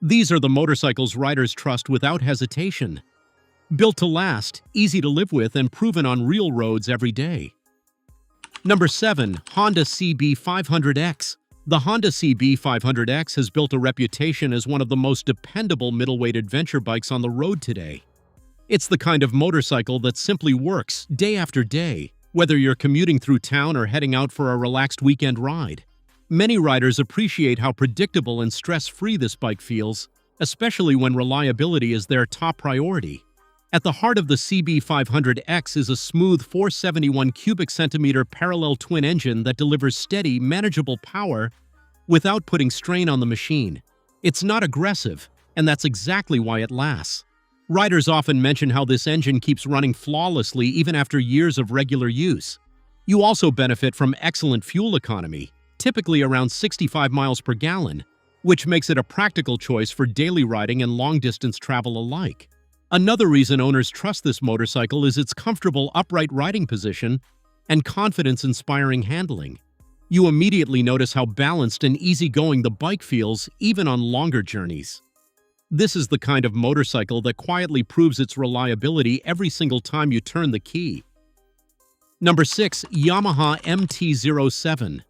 These are the motorcycles riders trust without hesitation. Built to last, easy to live with, and proven on real roads every day. Number 7. Honda CB500X. The Honda CB500X has built a reputation as one of the most dependable middleweight adventure bikes on the road today. It's the kind of motorcycle that simply works day after day, whether you're commuting through town or heading out for a relaxed weekend ride. Many riders appreciate how predictable and stress-free this bike feels, especially when reliability is their top priority. At the heart of the CB500X is a smooth 471 cubic centimeter parallel twin engine that delivers steady, manageable power without putting strain on the machine. It's not aggressive, and that's exactly why it lasts. Riders often mention how this engine keeps running flawlessly even after years of regular use. You also benefit from excellent fuel economy, typically around 65 miles per gallon, which makes it a practical choice for daily riding and long-distance travel alike. Another reason owners trust this motorcycle is its comfortable upright riding position and confidence-inspiring handling. You immediately notice how balanced and easygoing the bike feels even on longer journeys. This is the kind of motorcycle that quietly proves its reliability every single time you turn the key. Number 6. Yamaha MT-07.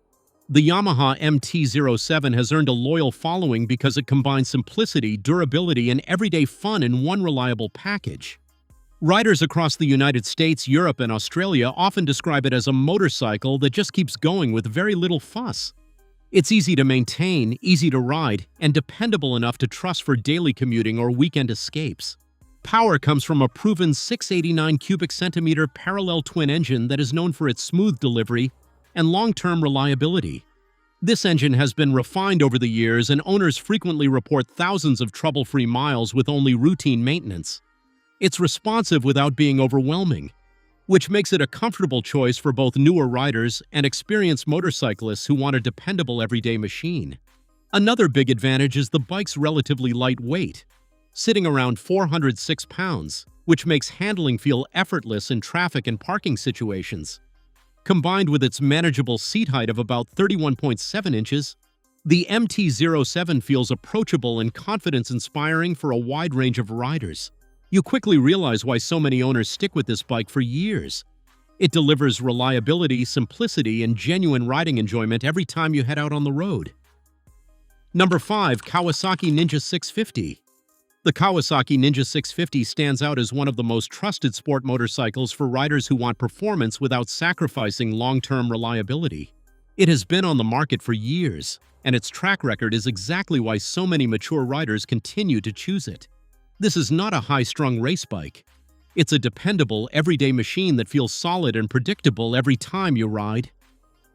The Yamaha MT-07 has earned a loyal following because it combines simplicity, durability, and everyday fun in one reliable package. Riders across the United States, Europe, and Australia often describe it as a motorcycle that just keeps going with very little fuss. It's easy to maintain, easy to ride, and dependable enough to trust for daily commuting or weekend escapes. Power comes from a proven 689 cubic centimeter parallel twin engine that is known for its smooth delivery and long-term reliability. This engine has been refined over the years, and owners frequently report thousands of trouble-free miles with only routine maintenance. It's responsive without being overwhelming, which makes it a comfortable choice for both newer riders and experienced motorcyclists who want a dependable everyday machine. Another big advantage is the bike's relatively light weight, sitting around 406 pounds, which makes handling feel effortless in traffic and parking situations. Combined with its manageable seat height of about 31.7 inches, the MT-07 feels approachable and confidence-inspiring for a wide range of riders. You quickly realize why so many owners stick with this bike for years. It delivers reliability, simplicity, and genuine riding enjoyment every time you head out on the road. Number 5. Kawasaki Ninja 650. The Kawasaki Ninja 650 stands out as one of the most trusted sport motorcycles for riders who want performance without sacrificing long-term reliability. It has been on the market for years, and its track record is exactly why so many mature riders continue to choose it. This is not a high-strung race bike. It's a dependable, everyday machine that feels solid and predictable every time you ride.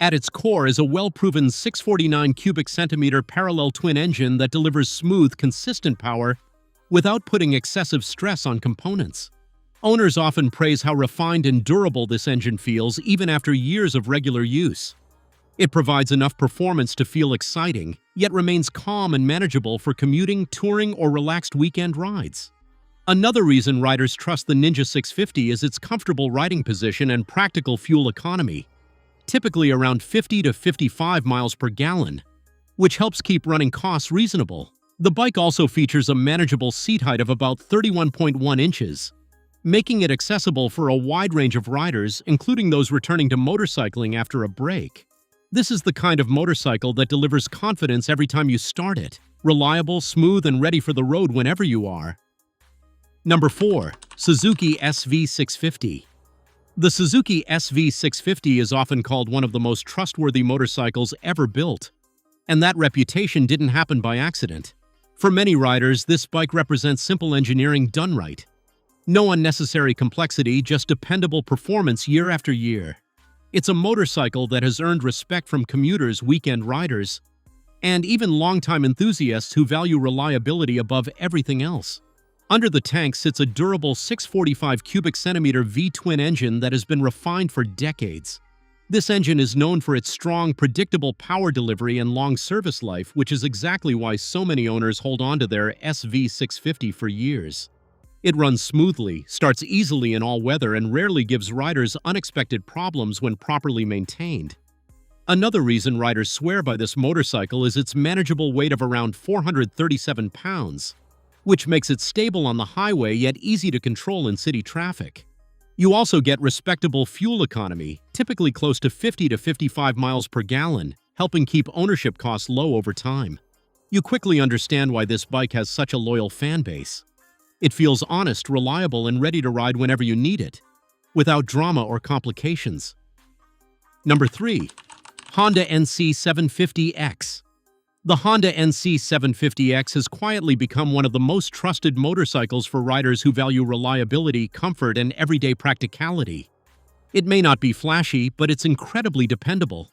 At its core is a well-proven 649 cubic centimeter parallel twin engine that delivers smooth, consistent power without putting excessive stress on components. Owners often praise how refined and durable this engine feels even after years of regular use. It provides enough performance to feel exciting, yet remains calm and manageable for commuting, touring, or relaxed weekend rides. Another reason riders trust the Ninja 650 is its comfortable riding position and practical fuel economy, typically around 50 to 55 miles per gallon, which helps keep running costs reasonable. The bike also features a manageable seat height of about 31.1 inches, making it accessible for a wide range of riders, including those returning to motorcycling after a break. This is the kind of motorcycle that delivers confidence every time you start it, reliable, smooth, and ready for the road whenever you are. Number 4. Suzuki SV650. The Suzuki SV650 is often called one of the most trustworthy motorcycles ever built, and that reputation didn't happen by accident. For many riders, this bike represents simple engineering done right. No unnecessary complexity, just dependable performance year after year. It's a motorcycle that has earned respect from commuters, weekend riders, and even longtime enthusiasts who value reliability above everything else. Under the tank sits a durable 645 cubic centimeter V-twin engine that has been refined for decades. This engine is known for its strong, predictable power delivery and long service life, which is exactly why so many owners hold on to their SV650 for years. It runs smoothly, starts easily in all weather, and rarely gives riders unexpected problems when properly maintained. Another reason riders swear by this motorcycle is its manageable weight of around 437 pounds, which makes it stable on the highway yet easy to control in city traffic. You also get respectable fuel economy, typically close to 50 to 55 miles per gallon, helping keep ownership costs low over time. You quickly understand why this bike has such a loyal fan base. It feels honest, reliable, and ready to ride whenever you need it, without drama or complications. Number 3. Honda NC 750X. The Honda NC 750X has quietly become one of the most trusted motorcycles for riders who value reliability, comfort, and everyday practicality. It may not be flashy, but it's incredibly dependable.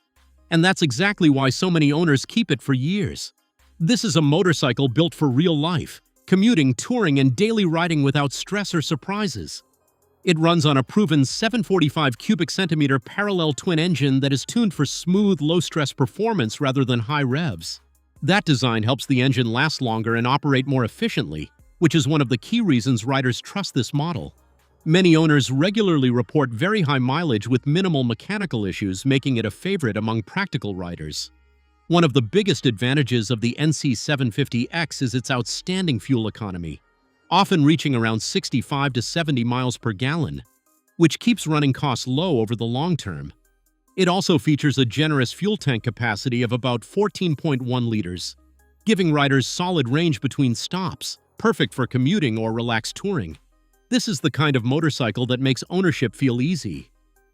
And that's exactly why so many owners keep it for years. This is a motorcycle built for real life, commuting, touring, and daily riding without stress or surprises. It runs on a proven 745 cubic centimeter parallel twin engine that is tuned for smooth, low-stress performance rather than high revs. That design helps the engine last longer and operate more efficiently, which is one of the key reasons riders trust this model. Many owners regularly report very high mileage with minimal mechanical issues, making it a favorite among practical riders. One of the biggest advantages of the NC 750X is its outstanding fuel economy, often reaching around 65 to 70 miles per gallon, which keeps running costs low over the long term. It also features a generous fuel tank capacity of about 14.1 liters, giving riders solid range between stops, perfect for commuting or relaxed touring. This is the kind of motorcycle that makes ownership feel easy.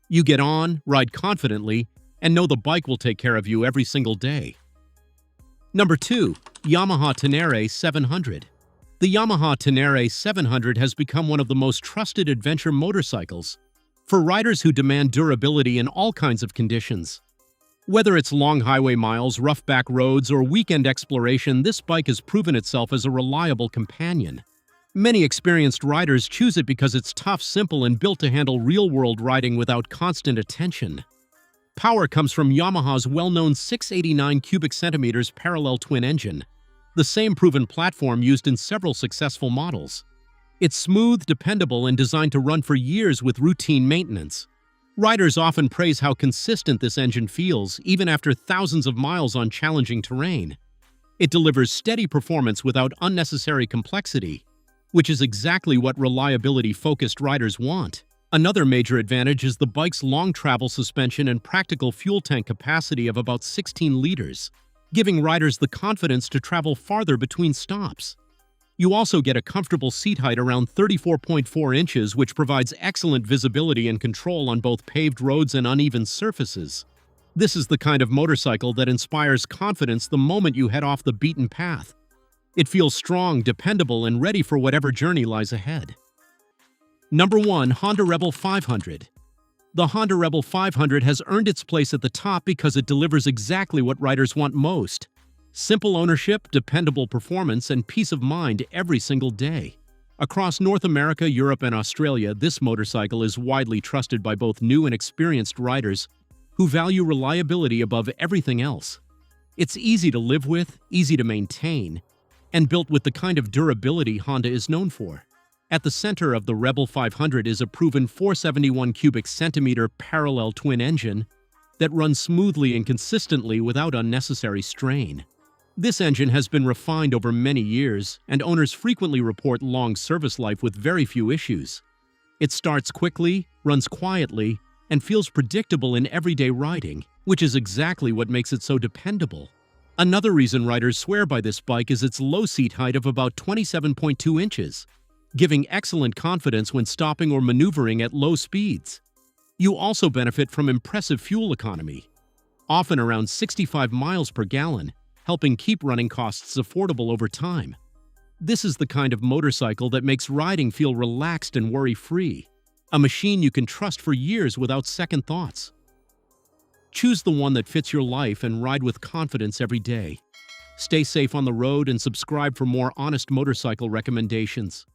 You get on, ride confidently, and know the bike will take care of you every single day. Number 2. Yamaha Tenere 700. The Yamaha Tenere 700 has become one of the most trusted adventure motorcycles for riders who demand durability in all kinds of conditions. Whether it's long highway miles, rough back roads, or weekend exploration, this bike has proven itself as a reliable companion. Many experienced riders choose it because it's tough, simple, and built to handle real-world riding without constant attention. Power comes from Yamaha's well-known 689 cubic centimeters parallel twin engine, the same proven platform used in several successful models. It's smooth, dependable, and designed to run for years with routine maintenance. Riders often praise how consistent this engine feels, even after thousands of miles on challenging terrain. It delivers steady performance without unnecessary complexity, which is exactly what reliability-focused riders want. Another major advantage is the bike's long travel suspension and practical fuel tank capacity of about 16 liters, giving riders the confidence to travel farther between stops. You also get a comfortable seat height around 34.4 inches, which provides excellent visibility and control on both paved roads and uneven surfaces. This is the kind of motorcycle that inspires confidence the moment you head off the beaten path. It feels strong, dependable, and ready for whatever journey lies ahead. Number 1. Honda Rebel 500. The Honda Rebel 500 has earned its place at the top because it delivers exactly what riders want most: simple ownership, dependable performance, and peace of mind every single day. Across North America, Europe, and Australia, this motorcycle is widely trusted by both new and experienced riders who value reliability above everything else. It's easy to live with, easy to maintain, and built with the kind of durability Honda is known for. At the center of the Rebel 500 is a proven 471 cubic centimeter parallel twin engine that runs smoothly and consistently without unnecessary strain. This engine has been refined over many years, and owners frequently report long service life with very few issues. It starts quickly, runs quietly, and feels predictable in everyday riding, which is exactly what makes it so dependable. Another reason riders swear by this bike is its low seat height of about 27.2 inches, giving excellent confidence when stopping or maneuvering at low speeds. You also benefit from impressive fuel economy, often around 65 miles per gallon, helping keep running costs affordable over time. This is the kind of motorcycle that makes riding feel relaxed and worry-free, a machine you can trust for years without second thoughts. Choose the one that fits your life and ride with confidence every day. Stay safe on the road and subscribe for more honest motorcycle recommendations.